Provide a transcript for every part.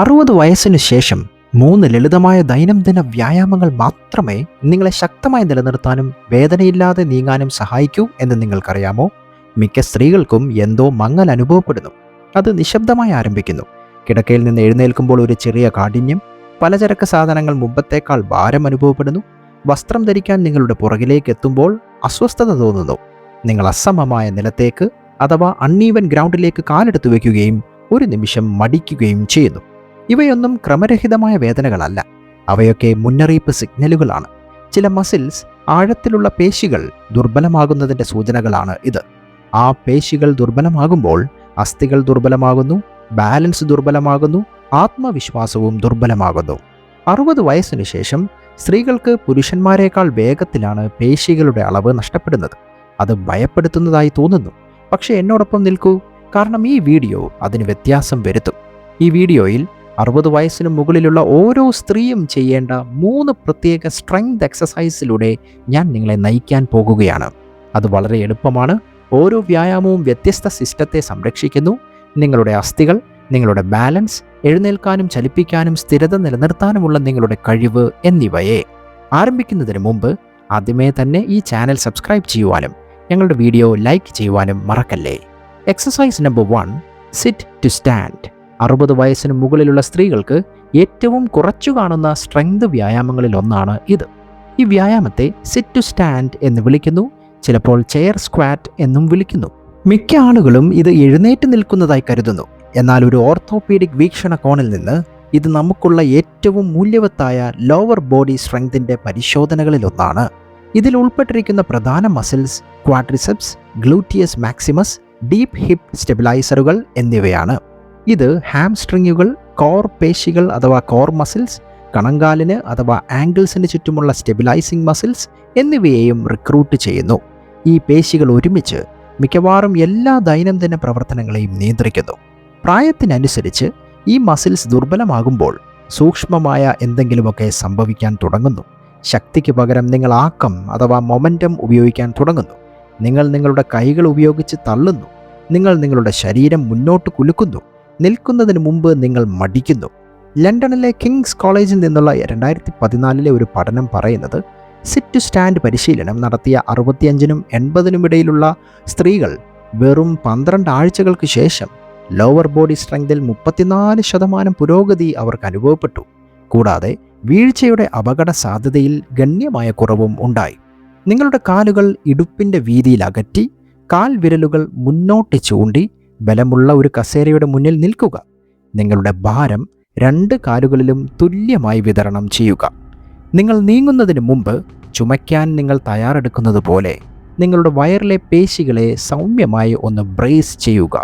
60 വയസ്സിനു ശേഷം 3 ലളിതമായ ദൈനംദിന വ്യായാമങ്ങൾ മാത്രമേ നിങ്ങളെ ശക്തമായി നിലനിർത്താനും വേദനയില്ലാതെ നീങ്ങാനും സഹായിക്കൂ എന്ന് നിങ്ങൾക്കറിയാമോ? മിക്ക സ്ത്രീകൾക്കും എന്തോ മങ്ങൽ അനുഭവപ്പെടുന്നു. അത് നിശബ്ദമായി ആരംഭിക്കുന്നു. കിടക്കയിൽ നിന്ന് എഴുന്നേൽക്കുമ്പോൾ ഒരു ചെറിയ കാഠിന്യം, പലചരക്ക് സാധനങ്ങൾ മുമ്പത്തേക്കാൾ ഭാരം അനുഭവപ്പെടുന്നു, വസ്ത്രം ധരിക്കാൻ നിങ്ങളുടെ പുറകിലേക്ക് എത്തുമ്പോൾ അസ്വസ്ഥത തോന്നുന്നു, നിങ്ങൾ അസമമായ നിലത്തേക്ക് അഥവാ അൺഈവൻ ഗ്രൗണ്ടിലേക്ക് കാലെടുത്തു വയ്ക്കുകയും ഒരു നിമിഷം മടിക്കുകയും ചെയ്യുന്നു. ഇവയൊന്നും ക്രമരഹിതമായ വേദനകളല്ല. അവയൊക്കെ മുന്നറിയിപ്പ് സിഗ്നലുകളാണ്. ചില മസിൽസ്, ആഴത്തിലുള്ള പേശികൾ ദുർബലമാകുന്നതിൻ്റെ സൂചനകളാണ് ഇത്. ആ പേശികൾ ദുർബലമാകുമ്പോൾ അസ്ഥികൾ ദുർബലമാകുന്നു, ബാലൻസ് ദുർബലമാകുന്നു, ആത്മവിശ്വാസവും ദുർബലമാകുന്നു. 60 വയസ്സിനു ശേഷം സ്ത്രീകൾക്ക് പുരുഷന്മാരെക്കാൾ വേഗത്തിലാണ് പേശികളുടെ അളവ് നഷ്ടപ്പെടുന്നത്. അത് ഭയപ്പെടുത്തുന്നതായി തോന്നുന്നു. പക്ഷേ എന്നോടൊപ്പം നിൽക്കൂ, കാരണം ഈ വീഡിയോ അതിന് വ്യത്യാസം വരുത്തും. ഈ വീഡിയോയിൽ 60 വയസ്സിന് മുകളിലുള്ള ഓരോ സ്ത്രീയും ചെയ്യേണ്ട 3 പ്രത്യേക സ്ട്രെങ്ത് എക്സസൈസിലൂടെ ഞാൻ നിങ്ങളെ നയിക്കാൻ പോകുകയാണ്. അത് വളരെ എളുപ്പമാണ്. ഓരോ വ്യായാമവും വ്യത്യസ്ത സിസ്റ്റത്തെ സംരക്ഷിക്കുന്നു. നിങ്ങളുടെ അസ്ഥികൾ, നിങ്ങളുടെ ബാലൻസ്, എഴുന്നേൽക്കാനും ചലിപ്പിക്കാനും സ്ഥിരത നിലനിർത്താനുമുള്ള നിങ്ങളുടെ കഴിവ് എന്നിവയെ. ആരംഭിക്കുന്നതിന് മുമ്പ് ആദ്യമേ തന്നെ ഈ ചാനൽ സബ്സ്ക്രൈബ് ചെയ്യുവാനും ഞങ്ങളുടെ വീഡിയോ ലൈക്ക് ചെയ്യുവാനും മറക്കല്ലേ. Exercise number 1, sit to stand. 60 വയസ്സിന് മുകളിലുള്ള സ്ത്രീകൾക്ക് ഏറ്റവും കുറച്ചു കാണുന്ന സ്ട്രെങ്ത് വ്യായാമങ്ങളിൽ ഒന്നാണ് ഇത്. ഈ വ്യായാമത്തെ സിറ്റ് ടു സ്റ്റാൻഡ് എന്ന് വിളിക്കുന്നു. ചിലപ്പോൾ ചെയർ സ്ക്വാറ്റ് എന്നും വിളിക്കുന്നു. മിക്ക ആളുകളും ഇത് എഴുന്നേറ്റ് നിൽക്കുന്നതായി കരുതുന്നു. എന്നാൽ ഒരു ഓർത്തോപീഡിക് വീക്ഷണകോണിൽ നിന്ന് ഇത് നമുക്കുള്ള ഏറ്റവും മൂല്യവത്തായ ലോവർ ബോഡി സ്ട്രെങ്തിൻ്റെ പരിശോധനകളിലൊന്നാണ്. ഇതിൽ ഉൾപ്പെട്ടിരിക്കുന്ന പ്രധാന muscles quadriceps, gluteus maximus, deep hip സ്റ്റെബിലൈസറുകൾ എന്നിവയാണ്. ഇത് ഹാംസ്ട്രിങ്ങുകൾ, കോർ പേശികൾ അഥവാ കോർ മസിൽസ്, കണങ്കാലിന് അഥവാ ആംഗിൾസിന് ചുറ്റുമുള്ള സ്റ്റെബിലൈസിംഗ് മസിൽസ് എന്നിവയെയും റിക്രൂട്ട് ചെയ്യുന്നു. ഈ പേശികൾ ഒരുമിച്ച് മിക്കവാറും എല്ലാ ദൈനംദിന പ്രവർത്തനങ്ങളെയും നിയന്ത്രിക്കുന്നു. പ്രായത്തിനനുസരിച്ച് ഈ മസിൽസ് ദുർബലമാകുമ്പോൾ സൂക്ഷ്മമായ എന്തെങ്കിലുമൊക്കെ സംഭവിക്കാൻ തുടങ്ങുന്നു. ശക്തിക്ക് പകരം നിങ്ങൾ ആക്കം അഥവാ മൊമെൻറ്റം ഉപയോഗിക്കാൻ തുടങ്ങുന്നു. നിങ്ങൾ നിങ്ങളുടെ കൈകൾ ഉപയോഗിച്ച് തള്ളുന്നു. നിങ്ങൾ നിങ്ങളുടെ ശരീരം മുന്നോട്ട് കുലുക്കുന്നു. നിൽക്കുന്നതിന് മുമ്പ് നിങ്ങൾ മടിക്കുന്നു. ലണ്ടനിലെ കിങ്സ് കോളേജിൽ നിന്നുള്ള 2014 ഒരു പഠനം പറയുന്നത്, സിറ്റ് ടു സ്റ്റാൻഡ് പരിശീലനം നടത്തിയ 65നും 80നും ഇടയിലുള്ള സ്ത്രീകൾ വെറും 12 ആഴ്ചകൾക്ക് ശേഷം ലോവർ ബോഡി സ്ട്രെങ്തിൽ 34% പുരോഗതി അവർക്ക് അനുഭവപ്പെട്ടു. കൂടാതെ വീഴ്ചയുടെ അപകട സാധ്യതയിൽ ഗണ്യമായ കുറവും ഉണ്ടായി. നിങ്ങളുടെ കാലുകൾ ഇടുപ്പിൻ്റെ വീതിയിൽ അകറ്റി, കാൽ വിരലുകൾ മുന്നോട്ട് ചൂണ്ടി ബലമുള്ള ഒരു കസേരയുടെ മുന്നിൽ നിൽക്കുക. നിങ്ങളുടെ ഭാരം 2 കാലുകളിലും തുല്യമായി വിതരണം ചെയ്യുക. നിങ്ങൾ നീങ്ങുന്നതിന് മുമ്പ് ചുമയ്ക്കാൻ നിങ്ങൾ തയ്യാറെടുക്കുന്നത് പോലെ നിങ്ങളുടെ വയറിലെ പേശികളെ സൗമ്യമായി ഒന്ന് ബ്രേസ് ചെയ്യുക.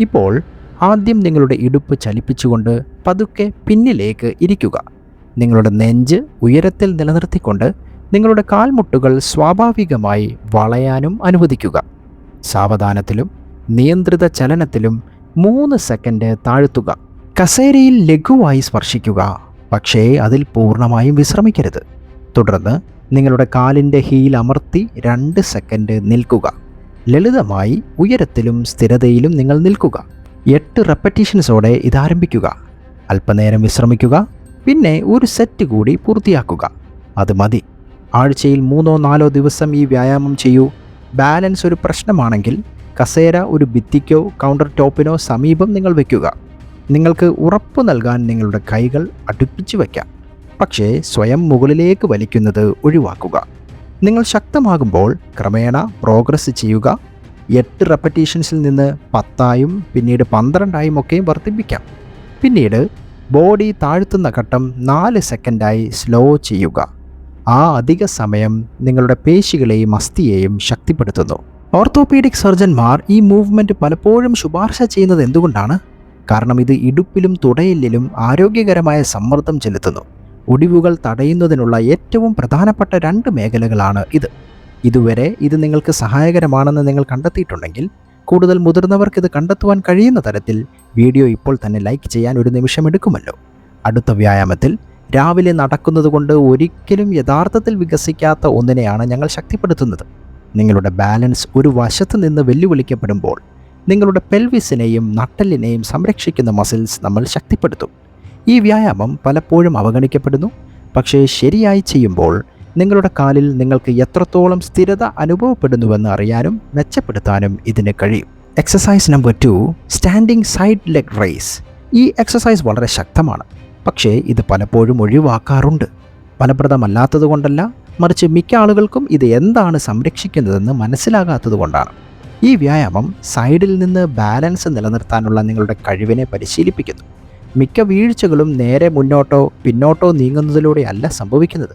ഇപ്പോൾ ആദ്യം നിങ്ങളുടെ ഇടുപ്പ് ചലിപ്പിച്ചുകൊണ്ട് പതുക്കെ പിന്നിലേക്ക് ഇരിക്കുക. നിങ്ങളുടെ നെഞ്ച് ഉയരത്തിൽ നിലനിർത്തിക്കൊണ്ട് നിങ്ങളുടെ കാൽമുട്ടുകൾ സ്വാഭാവികമായി വളയാനും അനുവദിക്കുക. സാവധാനത്തിലും നിയന്ത്രിത ചലനത്തിലും 3 സെക്കൻഡ് താഴ്ത്തുക. കസേരയിൽ ലഘുവായി സ്പർശിക്കുക, പക്ഷേ അതിൽ പൂർണ്ണമായും വിശ്രമിക്കരുത്. തുടർന്ന് നിങ്ങളുടെ കാലിൻ്റെ ഹീൽ അമർത്തി 2 സെക്കൻഡ് നിൽക്കുക. ലളിതമായി ഉയരത്തിലും സ്ഥിരതയിലും നിങ്ങൾ നിൽക്കുക. 8 റെപ്പറ്റീഷൻസോടെ ഇതാരംഭിക്കുക. അല്പനേരം വിശ്രമിക്കുക, പിന്നെ ഒരു സെറ്റ് കൂടി പൂർത്തിയാക്കുക. അത് മതി. ആഴ്ചയിൽ 3-4 ദിവസം ഈ വ്യായാമം ചെയ്യൂ. ബാലൻസ് ഒരു പ്രശ്നമാണെങ്കിൽ കസേര ഒരു ഭിത്തിക്കോ കൗണ്ടർ ടോപ്പിനോ സമീപം നിങ്ങൾ വയ്ക്കുക. നിങ്ങൾക്ക് ഉറപ്പ് നൽകാൻ നിങ്ങളുടെ കൈകൾ അടുപ്പിച്ച് വയ്ക്കാം, പക്ഷേ സ്വയം മുകളിലേക്ക് വലിക്കുന്നത് ഒഴിവാക്കുക. നിങ്ങൾ ശക്തമാകുമ്പോൾ ക്രമേണ പ്രോഗ്രസ് ചെയ്യുക. 8 റെപ്പറ്റീഷൻസിൽ നിന്ന് 10ആയും പിന്നീട് 12ആയും ഒക്കെ വർദ്ധിപ്പിക്കാം. പിന്നീട് ബോഡി താഴ്ത്തുന്ന ഘട്ടം 4 സെക്കൻഡായി സ്ലോ ചെയ്യുക. ആ അധിക സമയം നിങ്ങളുടെ പേശികളെയും അസ്ഥിയെയും ശക്തിപ്പെടുത്തുന്നു. ഓർത്തോപീഡിക് സർജന്മാർ ഈ മൂവ്മെൻറ്റ് പലപ്പോഴും ശുപാർശ ചെയ്യുന്നത് എന്തുകൊണ്ടാണ്? കാരണം ഇത് ഇടുപ്പിലും തുടയെല്ലിലും ആരോഗ്യകരമായ സമ്മർദ്ദം ചെലുത്തുന്നു. ഒടിവുകൾ തടയുന്നതിനുള്ള ഏറ്റവും പ്രധാനപ്പെട്ട 2 മേഖലകളാണ് ഇത്. ഇതുവരെ ഇത് നിങ്ങൾക്ക് സഹായകരമാണെന്ന് നിങ്ങൾ കണ്ടെത്തിയിട്ടുണ്ടെങ്കിൽ, കൂടുതൽ മുതിർന്നവർക്ക് ഇത് കണ്ടെത്തുവാൻ കഴിയുന്ന തരത്തിൽ വീഡിയോ ഇപ്പോൾ തന്നെ ലൈക്ക് ചെയ്യാൻ ഒരു നിമിഷം എടുക്കുമല്ലോ. അടുത്ത വ്യായാമത്തിൽ രാവിലെ നടക്കുന്നത് കൊണ്ട് ഒരിക്കലും യഥാർത്ഥത്തിൽ വികസിക്കാത്ത ഒന്നിനെയാണ് ഞങ്ങൾ ശക്തിപ്പെടുത്തുന്നത്. നിങ്ങളുടെ ബാലൻസ് ഒരു വശത്ത് നിന്ന് വെല്ലുവിളിക്കപ്പെടുമ്പോൾ നിങ്ങളുടെ പെൽവിസിനെയും നട്ടെല്ലിനെയും സംരക്ഷിക്കുന്ന മസിൽസ് നമ്മൾ ശക്തിപ്പെടുത്തും. ഈ വ്യായാമം പലപ്പോഴും അവഗണിക്കപ്പെടുന്നു, പക്ഷേ ശരിയായി ചെയ്യുമ്പോൾ നിങ്ങളുടെ കാലിൽ നിങ്ങൾക്ക് എത്രത്തോളം സ്ഥിരത അനുഭവപ്പെടുന്നുവെന്ന് അറിയാനും മെച്ചപ്പെടുത്താനും ഇതിന് കഴിയും. Exercise number 2, standing side leg raise. ഈ എക്സസൈസ് വളരെ ശക്തമാണ്, പക്ഷേ ഇത് പലപ്പോഴും ഒഴിവാക്കാറുണ്ട്. ഫലപ്രദമല്ലാത്തത് കൊണ്ടല്ല, മറിച്ച് മിക്ക ആളുകൾക്കും ഇത് എന്താണ് സംരക്ഷിക്കുന്നതെന്ന് മനസ്സിലാകാത്തത് കൊണ്ടാണ്. ഈ വ്യായാമം സൈഡിൽ നിന്ന് ബാലൻസ് നിലനിർത്താനുള്ള നിങ്ങളുടെ കഴിവിനെ പരിശീലിപ്പിക്കുന്നു. മിക്ക വീഴ്ചകളും നേരെ മുന്നോട്ടോ പിന്നോട്ടോ നീങ്ങുന്നതിലൂടെയല്ല സംഭവിക്കുന്നത്.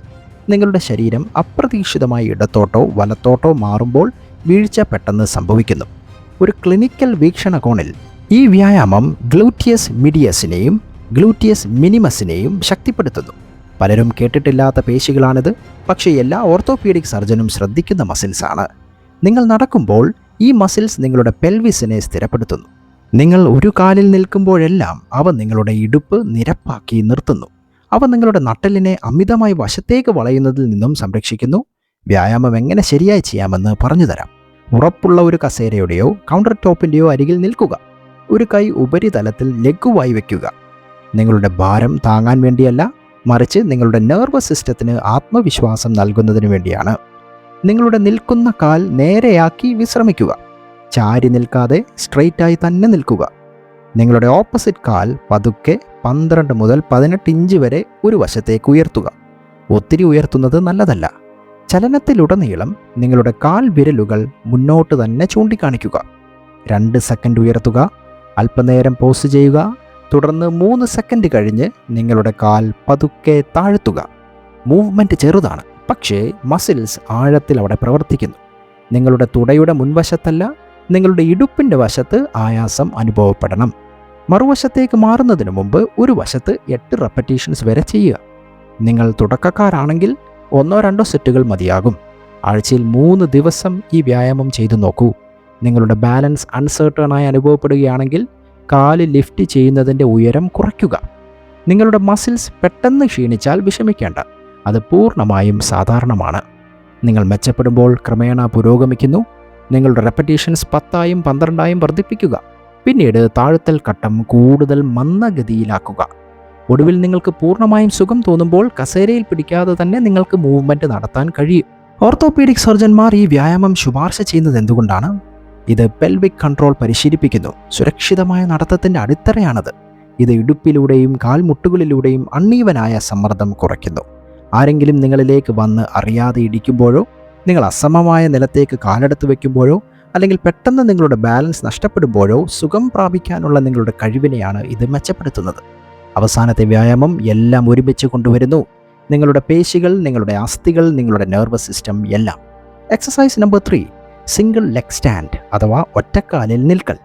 നിങ്ങളുടെ ശരീരം അപ്രതീക്ഷിതമായി ഇടത്തോട്ടോ വലത്തോട്ടോ മാറുമ്പോൾ വീഴ്ച പെട്ടെന്ന് സംഭവിക്കുന്നു. ഒരു ക്ലിനിക്കൽ വീക്ഷണകോണിൽ ഈ വ്യായാമം ഗ്ലൂറ്റിയസ് മീഡിയസിനെയും ഗ്ലൂറ്റിയസ് മിനിമസിനെയും ശക്തിപ്പെടുത്തുന്നു. പലരും കേട്ടിട്ടില്ലാത്ത പേശികളാണിത്, പക്ഷേ എല്ലാ ഓർത്തോപീഡിക് സർജനും ശ്രദ്ധിക്കുന്ന മസിൽസാണ്. നിങ്ങൾ നടക്കുമ്പോൾ ഈ മസിൽസ് നിങ്ങളുടെ പെൽവിസിനെ സ്ഥിരപ്പെടുത്തുന്നു. നിങ്ങൾ ഒരു കാലിൽ നിൽക്കുമ്പോഴെല്ലാം അവ നിങ്ങളുടെ ഇടുപ്പ് നിരപ്പാക്കി നിർത്തുന്നു. അവ നിങ്ങളുടെ നട്ടെല്ലിനെ അമിതമായി വശത്തേക്ക് വളയുന്നതിൽ നിന്നും സംരക്ഷിക്കുന്നു. വ്യായാമം എങ്ങനെ ശരിയായി ചെയ്യാമെന്ന് പറഞ്ഞുതരാം. ഉറപ്പുള്ള ഒരു കസേരയുടെയോ കൗണ്ടർ ടോപ്പിൻ്റെയോ അരികിൽ നിൽക്കുക. ഒരു കൈ ഉപരിതലത്തിൽ ലഘുവായി വയ്ക്കുക. നിങ്ങളുടെ ഭാരം താങ്ങാൻ വേണ്ടിയല്ല, മറിച്ച് നിങ്ങളുടെ നെർവസ് സിസ്റ്റത്തിന് ആത്മവിശ്വാസം നൽകുന്നതിന് വേണ്ടിയാണ്. നിങ്ങളുടെ നിൽക്കുന്ന കാൽ നേരെയാക്കി വിശ്രമിക്കുക. ചാരി നിൽക്കാതെ സ്ട്രെയിറ്റായി തന്നെ നിൽക്കുക. നിങ്ങളുടെ ഓപ്പോസിറ്റ് കാൽ പതുക്കെ 12 മുതൽ 18 ഇഞ്ച് വരെ ഒരു വശത്തേക്ക് ഉയർത്തുക. ഒത്തിരി ഉയർത്തുന്നത് നല്ലതല്ല. ചലനത്തിലുടനീളം നിങ്ങളുടെ കാൽ വിരലുകൾ മുന്നോട്ട് തന്നെ ചൂണ്ടിക്കാണിക്കുക. 2 സെക്കൻഡ് ഉയർത്തുക, അല്പനേരം പോസ് ചെയ്യുക, തുടർന്ന് 3 സെക്കൻഡ് കഴിഞ്ഞ് നിങ്ങളുടെ കാൽ പതുക്കെ താഴ്ത്തുക. മൂവ്മെൻറ്റ് ചെറുതാണ്, പക്ഷേ മസിൽസ് ആഴത്തിൽ അവിടെ പ്രവർത്തിക്കുന്നു. നിങ്ങളുടെ തുടയുടെ മുൻവശത്തല്ല, നിങ്ങളുടെ ഇടുപ്പിൻ്റെ വശത്ത് ആയാസം അനുഭവപ്പെടണം. മറുവശത്തേക്ക് മാറുന്നതിന് മുമ്പ് ഒരു വശത്ത് 8 റെപ്പറ്റീഷൻസ് വരെ ചെയ്യുക. നിങ്ങൾ തുടക്കക്കാരാണെങ്കിൽ 1-2 സെറ്റുകൾ മതിയാകും. ആഴ്ചയിൽ 3 ദിവസം ഈ വ്യായാമം ചെയ്തു നോക്കൂ. നിങ്ങളുടെ ബാലൻസ് അൺസർട്ടണായി അനുഭവപ്പെടുകയാണെങ്കിൽ കാല് ലിഫ്റ്റ് ചെയ്യുന്നതിൻ്റെ ഉയരം കുറയ്ക്കുക. നിങ്ങളുടെ മസിൽസ് പെട്ടെന്ന് ക്ഷീണിച്ചാൽ വിഷമിക്കേണ്ട, അത് പൂർണ്ണമായും സാധാരണമാണ്. നിങ്ങൾ മെച്ചപ്പെടുമ്പോൾ ക്രമേണ പുരോഗമിക്കുന്നു. നിങ്ങളുടെ റെപ്പറ്റീഷൻസ് 10-ആയും 12-ആയും വർദ്ധിപ്പിക്കുക. പിന്നീട് താഴ്ത്തൽ ഘട്ടം കൂടുതൽ മന്ദഗതിയിലാക്കുക. ഒടുവിൽ നിങ്ങൾക്ക് പൂർണ്ണമായും സുഖം തോന്നുമ്പോൾ കസേരയിൽ പിടിക്കാതെ തന്നെ നിങ്ങൾക്ക് മൂവ്മെൻറ്റ് നടത്താൻ കഴിയും. ഓർത്തോപീഡിക് സർജന്മാർ ഈ വ്യായാമം ശുപാർശ ചെയ്യുന്നത് എന്തുകൊണ്ടാണ്? ഇത് പെൽവിക് കൺട്രോൾ പരിശീലിപ്പിക്കുന്നു. സുരക്ഷിതമായ നടത്തത്തിൻ്റെ അടിത്തറയാണത്. ഇത് ഇടുപ്പിലൂടെയും കാൽമുട്ടുകളിലൂടെയും അണ്ണീവനായ സമ്മർദ്ദം കുറയ്ക്കുന്നു. ആരെങ്കിലും നിങ്ങളിലേക്ക് വന്ന് അറിയാതെ ഇടിക്കുമ്പോഴോ, നിങ്ങൾ അസമമായ നിലത്തേക്ക് കാലെടുത്ത് വയ്ക്കുമ്പോഴോ, അല്ലെങ്കിൽ പെട്ടെന്ന് നിങ്ങളുടെ ബാലൻസ് നഷ്ടപ്പെടുമ്പോഴോ സുഖം പ്രാപിക്കാനുള്ള നിങ്ങളുടെ കഴിവിനെയാണ് ഇത് മെച്ചപ്പെടുത്തുന്നത്. അവസാനത്തെ വ്യായാമം എല്ലാം ഒരുമിച്ച് കൊണ്ടുവരുന്നു. നിങ്ങളുടെ പേശികൾ, നിങ്ങളുടെ അസ്ഥികൾ, നിങ്ങളുടെ നെർവസ് സിസ്റ്റം എല്ലാം. Exercise number 3, single leg stand അഥവാ ഒറ്റക്കാലിൽ നിൽക്കൽ.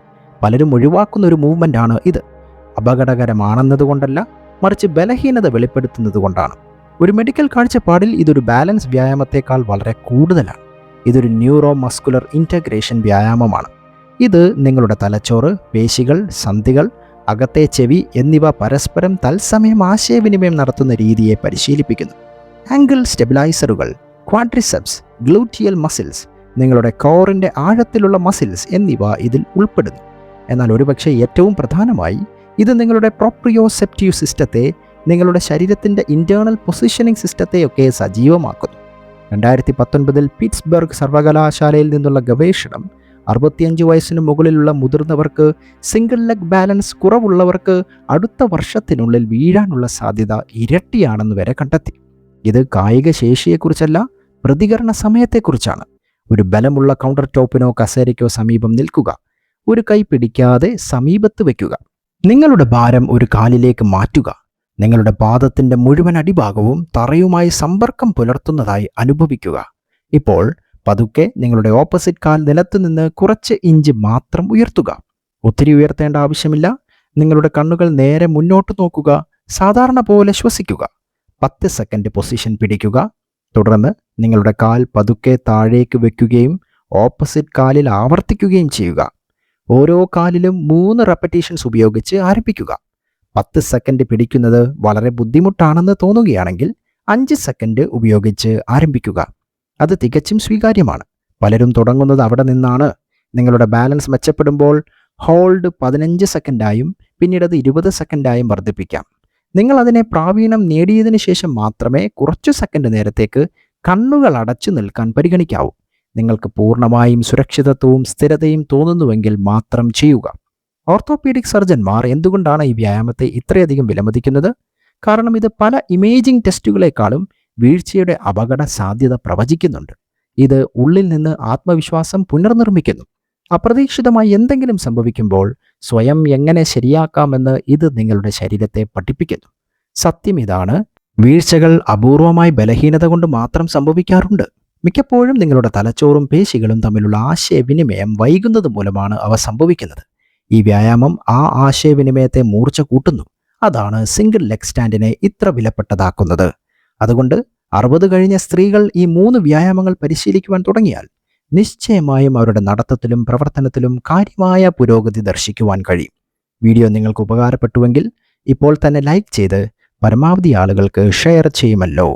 പലരും ഒഴിവാക്കുന്ന ഒരു മൂവ്മെൻ്റ് ആണ് ഇത്. അപകടകരമാണെന്നതുകൊണ്ടല്ല, മറിച്ച് ബലഹീനത വെളിപ്പെടുത്തുന്നത് കൊണ്ടാണ്. ഒരു മെഡിക്കൽ കാഴ്ചപ്പാടിൽ ഇതൊരു ബാലൻസ് വ്യായാമത്തേക്കാൾ വളരെ കൂടുതലാണ്. ഇതൊരു ന്യൂറോ മസ്കുലർ ഇൻറ്റഗ്രേഷൻ വ്യായാമമാണ്. ഇത് നിങ്ങളുടെ തലച്ചോറ്, പേശികൾ, സന്ധികൾ, അകത്തെ ചെവി എന്നിവ പരസ്പരം തത്സമയം ആശയവിനിമയം നടത്തുന്ന രീതിയെ പരിശീലിപ്പിക്കുന്നു. ആംഗിൾ സ്റ്റെബിലൈസറുകൾ, ക്വാഡ്രിസെപ്സ്, ഗ്ലൂറ്റിയൽ മസിൽസ്, നിങ്ങളുടെ കോറിൻ്റെ ആഴത്തിലുള്ള മസിൽസ് എന്നിവ ഇതിൽ ഉൾപ്പെടുന്നു. എന്നാൽ ഒരുപക്ഷെ ഏറ്റവും പ്രധാനമായി ഇത് നിങ്ങളുടെ പ്രോപ്രിയോസെപ്റ്റീവ് സിസ്റ്റത്തെ, നിങ്ങളുടെ ശരീരത്തിൻ്റെ ഇൻറ്റേർണൽ പൊസിഷനിങ് സിസ്റ്റത്തെയൊക്കെ സജീവമാക്കുന്നു. 2019 പിറ്റ്സ്ബർഗ് സർവകലാശാലയിൽ നിന്നുള്ള ഗവേഷണം 65 വയസ്സിന് മുകളിലുള്ള മുതിർന്നവർക്ക്, സിംഗിൾ ലെഗ് ബാലൻസ് കുറവുള്ളവർക്ക് അടുത്ത വർഷത്തിനുള്ളിൽ വീഴാനുള്ള സാധ്യത ഇരട്ടിയാണെന്ന് വരെ കണ്ടെത്തി. ഇത് കായിക ശേഷിയെക്കുറിച്ചല്ല, പ്രതികരണ സമയത്തെക്കുറിച്ചാണ്. ഒരു ബലമുള്ള കൗണ്ടർ ടോപ്പിനോ കസേരയ്ക്കോ സമീപം നിൽക്കുക. ഒരു കൈ പിടിക്കാതെ സമീപത്ത് വയ്ക്കുക. നിങ്ങളുടെ ഭാരം ഒരു കാലിലേക്ക് മാറ്റുക. നിങ്ങളുടെ പാദത്തിൻ്റെ മുഴുവൻ അടിഭാഗവും തറയുമായി സമ്പർക്കം പുലർത്തുന്നതായി അനുഭവിക്കുക. ഇപ്പോൾ പതുക്കെ നിങ്ങളുടെ ഓപ്പോസിറ്റ് കാൽ നിലത്ത് നിന്ന് കുറച്ച് ഇഞ്ച് മാത്രം ഉയർത്തുക. ഒത്തിരി ഉയർത്തേണ്ട ആവശ്യമില്ല. നിങ്ങളുടെ കണ്ണുകൾ നേരെ മുന്നോട്ട് നോക്കുക. സാധാരണ പോലെ ശ്വസിക്കുക. 10 സെക്കൻഡ് പൊസിഷൻ പിടിക്കുക. തുടർന്ന് നിങ്ങളുടെ കാൽ പതുക്കെ താഴേക്ക് വയ്ക്കുകയും ഓപ്പോസിറ്റ് കാലിൽ ആവർത്തിക്കുകയും ചെയ്യുക. ഓരോ കാലിലും 3 റെപ്പറ്റീഷൻസ് ഉപയോഗിച്ച് ആരംഭിക്കുക. 10 സെക്കൻഡ് പിടിക്കുന്നത് വളരെ ബുദ്ധിമുട്ടാണെന്ന് തോന്നുകയാണെങ്കിൽ 5 സെക്കൻഡ് ഉപയോഗിച്ച് ആരംഭിക്കുക. അത് തികച്ചും സ്വീകാര്യമാണ്. പലരും തുടങ്ങുന്നത് അവിടെ നിന്നാണ്. നിങ്ങളുടെ ബാലൻസ് മെച്ചപ്പെടുമ്പോൾ ഹോൾഡ് 15 സെക്കൻഡായും പിന്നീട് അത് 20 സെക്കൻഡായും വർദ്ധിപ്പിക്കാം. നിങ്ങൾ അതിനെ പ്രാവീണ്യം നേടിയതിനു ശേഷം മാത്രമേ കുറച്ചു സെക്കൻഡ് നേരത്തേക്ക് കണ്ണുകൾ അടച്ചു നിൽക്കാൻ പരിഗണിക്കാവൂ. നിങ്ങൾക്ക് പൂർണ്ണമായും സുരക്ഷിതത്വവും സ്ഥിരതയും തോന്നുന്നുവെങ്കിൽ മാത്രം ചെയ്യുക. ഓർത്തോപീഡിക് സർജന്മാർ എന്തുകൊണ്ടാണ് ഈ വ്യായാമത്തെ ഇത്രയധികം വിലമതിക്കുന്നത്? കാരണം ഇത് പല ഇമേജിംഗ് ടെസ്റ്റുകളെക്കാളും വീഴ്ചയുടെ അപകട സാധ്യത പ്രവചിക്കുന്നുണ്ട്. ഇത് ഉള്ളിൽ നിന്ന് ആത്മവിശ്വാസം പുനർനിർമ്മിക്കുന്നു. അപ്രതീക്ഷിതമായി എന്തെങ്കിലും സംഭവിക്കുമ്പോൾ സ്വയം എങ്ങനെ ശരിയാക്കാമെന്ന് ഇത് നിങ്ങളുടെ ശരീരത്തെ പഠിപ്പിക്കുന്നു. സത്യം ഇതാണ്, വീഴ്ചകൾ അപൂർവമായി ബലഹീനത കൊണ്ട് മാത്രം സംഭവിക്കാറുണ്ട്. മിക്കപ്പോഴും നിങ്ങളുടെ തലച്ചോറും പേശികളും തമ്മിലുള്ള ആശയവിനിമയം വൈകുന്നത് മൂലമാണ് അവ സംഭവിക്കുന്നത്. ഈ വ്യായാമം ആ ആശയവിനിമയത്തെ മൂർച്ച കൂട്ടുന്നു. അതാണ് സിംഗിൾ ലെഗ് സ്റ്റാൻഡിനെ ഇത്ര വിലപ്പെട്ടതാക്കുന്നത്. അതുകൊണ്ട് 60 കഴിഞ്ഞ സ്ത്രീകൾ ഈ 3 വ്യായാമങ്ങൾ പരിശീലിക്കുവാൻ തുടങ്ങിയാൽ നിശ്ചയമായും അവരുടെ നടത്തത്തിലും പ്രവർത്തനത്തിലും കാര്യമായ പുരോഗതി ദർശിക്കുവാൻ കഴിയും. വീഡിയോ നിങ്ങൾക്ക് ഉപകാരപ്പെട്ടുവെങ്കിൽ ഇപ്പോൾ തന്നെ ലൈക്ക് ചെയ്ത് പരമാവധി ആളുകൾക്ക് ഷെയർ ചെയ്യുമല്ലോ.